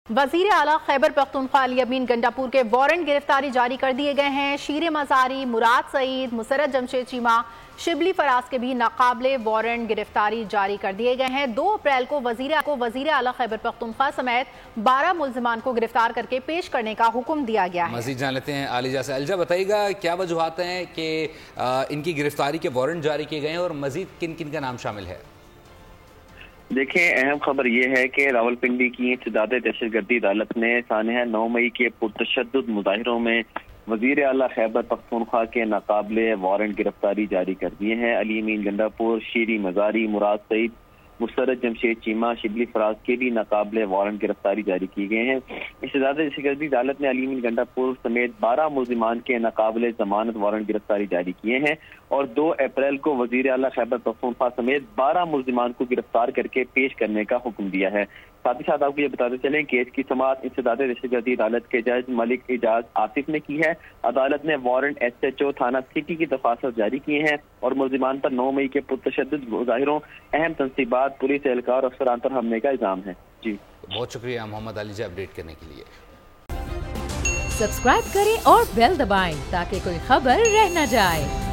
वज़ीर आला खैबर पख्तूनख्वा अली अमीन गंडापुर के वारंट गिरफ्तारी जारी कर दिए गए हैं। शीर मज़ारी, मुराद सईद, मुसरत जमशेद चीमा, शिबली फराज के भी नाकाबिले वारंट गिरफ्तारी जारी कर दिए गए हैं। 2 अप्रैल को वज़ीर आला खैबर पख्तूनख्वा समेत 12 मुल्ज़िमान को गिरफ्तार करके पेश करने का हुक्म दिया गया है। मज़ीद जान लेते हैं आलिजा से। अलजा, बताइएगा क्या वजूहात हैं कि इनकी गिरफ्तारी के वारंट जारी किए गए हैं और मज़ीद किन किन का नाम शामिल है? देखिए, अहम खबर यह है कि रावलपिंडी की इंसदाद दहशतगर्दी अदालत ने सानहा 9 मई के पुरतशद्दुद मुजाहिरों में वज़ीर आला खैबर पख्तूनख्वा के नाकाबिले वारंट गिरफ्तारी जारी कर दिए हैं। अली अमीन गंडापुर, शीर मज़ारी, मुराद सईद, मुसरत जमशेद चीमा, शिबली फराज के भी नाकाबिले वारंट गिरफ्तारी जारी किए गए हैं। इंसदाद दहशतगर्दी अदालत ने अली अमीन गंडापुर समेत 12 मुल्जिमान के नाकाबिले जमानत वारंट गिरफ्तारी जारी किए हैं और 2 अप्रैल को वज़ीर आला खैबर पख्तूनख्वा समेत 12 मुल्जिमान को गिरफ्तार करके पेश करने का हुक्म दिया है। साथ ही साथ आपको ये बताते चलें, केस की समाअत इंसदाद दहशतगर्दी अदालत के जज मलिक इजाज आसिफ ने की है। अदालत ने वारंट SHO थाना सिटी की दरख्वास्त जारी किए हैं और मुल्जिमान पर 9 मई के पुरतशद्दुद मुजाहिरों, अहम तंसीबात, पुलिस एहलकार और अफसरान पर हमले का इल्जाम है। जी, बहुत शुक्रिया मोहम्मद अलीजा अपडेट करने के लिए। सब्सक्राइब करें और बेल दबाएं ताकि कोई खबर रह न जाए।